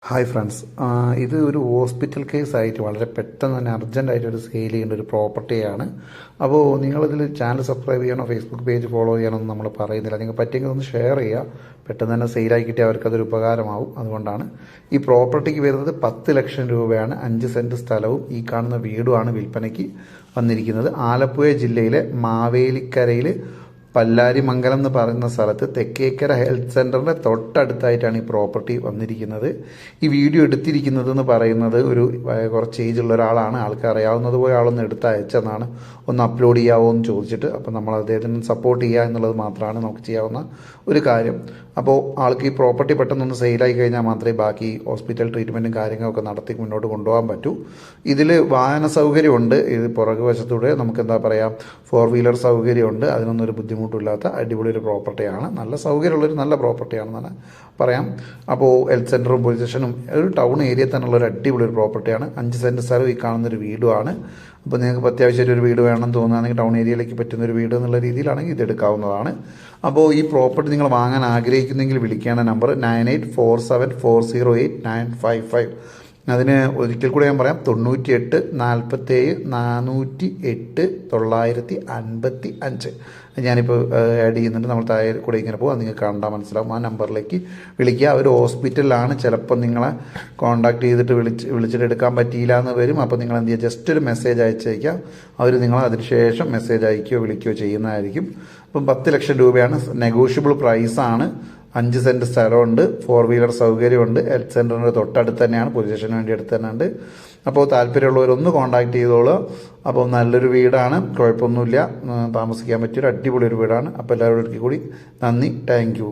Hi friends, ഇത് ഒരു hospital കേസായിട്ട് വളരെ പെട്ടെന്ന് തന്നെ അർജൻറ്റായിട്ട് ഒരു സെയിൽ ചെയ്യേണ്ട ഒരു പ്രോപ്പർട്ടിയാണ്. അപ്പോൾ നിങ്ങളിതിൽ ചാനൽ സബ്സ്ക്രൈബ് ചെയ്യണോ, ഫേസ്ബുക്ക് പേജ് ഫോളോ ചെയ്യണമെന്ന് നമ്മൾ പറയുന്നില്ല. നിങ്ങൾ പറ്റിയെങ്കിൽ ഒന്ന് ഷെയർ ചെയ്യുക. പെട്ടെന്ന് തന്നെ സെയിലായി കിട്ടിയാൽ അവർക്കതൊരു ഉപകാരമാവും. അതുകൊണ്ടാണ് ഈ പ്രോപ്പർട്ടിക്ക് വരുന്നത് 10 ലക്ഷം രൂപയാണ്. 5 സെൻറ്റ് സ്ഥലവും ഈ കാണുന്ന വീടുമാണ് വിൽപ്പനയ്ക്ക് വന്നിരിക്കുന്നത്. ആലപ്പുഴ ജില്ലയിലെ മാവേലിക്കരയിൽ പല്ലാരിമംഗലം എന്ന് പറയുന്ന സ്ഥലത്ത് തെക്കേക്കര ഹെൽത്ത് സെൻ്ററിൻ്റെ തൊട്ടടുത്തായിട്ടാണ് ഈ പ്രോപ്പർട്ടി വന്നിരിക്കുന്നത്. ഈ വീഡിയോ എടുത്തിരിക്കുന്നത് എന്ന് പറയുന്നത് കുറച്ച് ഏജുള്ള ഒരാളാണ്. ആൾക്ക് അറിയാവുന്നതുപോലെ ആളൊന്ന് എടുത്ത് അയച്ചെന്നാണ്, ഒന്ന് അപ്ലോഡ് ചെയ്യാമോ എന്ന് ചോദിച്ചിട്ട്. അപ്പോൾ നമ്മൾ അദ്ദേഹത്തിന് സപ്പോർട്ട് ചെയ്യുക എന്നുള്ളത് മാത്രമാണ് നമുക്ക് ചെയ്യാവുന്ന ഒരു കാര്യം. അപ്പോൾ ആൾക്ക് ഈ പ്രോപ്പർട്ടി പെട്ടെന്നൊന്ന് സെയിലായി കഴിഞ്ഞാൽ മാത്രമേ ബാക്കി ഹോസ്പിറ്റൽ ട്രീറ്റ്മെൻറ്റും കാര്യങ്ങളൊക്കെ നടത്തി മുന്നോട്ട് കൊണ്ടുപോകാൻ പറ്റൂ. ഇതിൽ വാഹന സൗകര്യമുണ്ട്. ഇത് പുറകു വശത്തൂടെ നമുക്ക് എന്താ പറയുക, 4 വീലർ സൗകര്യമുണ്ട്. അതിനൊന്നും ഒരു ബുദ്ധിമുട്ടില്ലാത്ത അടിപൊളി ഒരു പ്രോപ്പർട്ടിയാണ്. നല്ല സൗകര്യമുള്ളൊരു നല്ല പ്രോപ്പർട്ടിയാണെന്നാണ് പറയാം. അപ്പോൾ ഹെൽത്ത് സെൻ്ററും പോലീസ് സ്റ്റേഷനും ഒരു ടൗൺ ഏരിയയിൽ തന്നെയുള്ള ഒരു അടിപൊളി ഒരു പ്രോപ്പർട്ടിയാണ്. 5 സെൻറ്റ് സ്ഥലം ഈ കാണുന്നൊരു വീടുമാണ്. അപ്പോൾ നിങ്ങൾക്ക് അത്യാവശ്യമായിട്ട് ഒരു വീട് വേണമെന്ന് തോന്നുകയാണെങ്കിൽ ടൗൺ ഏരിയയിലേക്ക് പറ്റുന്ന ഒരു വീട് എന്നുള്ള രീതിയിലാണെങ്കിൽ ഇത് എടുക്കാവുന്നതാണ്. അപ്പോൾ ഈ പ്രോപ്പർട്ടി നിങ്ങൾ വാങ്ങാൻ ആഗ്രഹിക്കുന്നെങ്കിൽ വിളിക്കേണ്ട നമ്പർ 9847408955. അതിന് ഒരിക്കൽ കൂടെ ഞാൻ പറയാം, 98 47 408 955. ഞാനിപ്പോൾ ആഡ് ചെയ്യുന്നുണ്ട്. നമ്മൾ താഴെ കൂടെ ഇങ്ങനെ പോകും, അത് നിങ്ങൾക്ക് കണ്ടാൽ മനസ്സിലാവും. ആ നമ്പറിലേക്ക് വിളിക്കുക. അവർ ഹോസ്പിറ്റലിലാണ്. ചിലപ്പോൾ നിങ്ങളെ കോൺടാക്ട് ചെയ്തിട്ട് വിളിച്ചിട്ട് എടുക്കാൻ പറ്റിയില്ല എന്ന് വരും. അപ്പോൾ നിങ്ങൾ എന്ത് ചെയ്യുക, ജസ്റ്റ് ഒരു മെസ്സേജ് അയച്ചേക്കുക. അവർ നിങ്ങൾ അതിനുശേഷം മെസ്സേജ് അയക്കുകയോ വിളിക്കുകയോ ചെയ്യുന്നതായിരിക്കും. അപ്പം 10 ലക്ഷം രൂപയാണ്. നെഗോഷ്യബിൾ പ്രൈസാണ്. 5 സെൻറ്റ് സ്ഥലമുണ്ട്, 4 വീലർ സൗകര്യമുണ്ട്. ഹെൽത്ത് സെൻ്ററിൻ്റെ തൊട്ടടുത്ത് തന്നെയാണ്, പോലീസ് സ്റ്റേഷന് വേണ്ടി അടുത്ത് തന്നെ ഉണ്ട്. അപ്പോൾ താല്പര്യമുള്ളവരൊന്ന് കോൺടാക്ട് ചെയ്തോളൂ. അപ്പോൾ നല്ലൊരു വീടാണ്, കുഴപ്പമൊന്നുമില്ല, താമസിക്കാൻ പറ്റിയൊരു അടിപൊളി ഒരു വീടാണ്. അപ്പോൾ എല്ലാവരും കൂടി നന്ദി, താങ്ക് യു.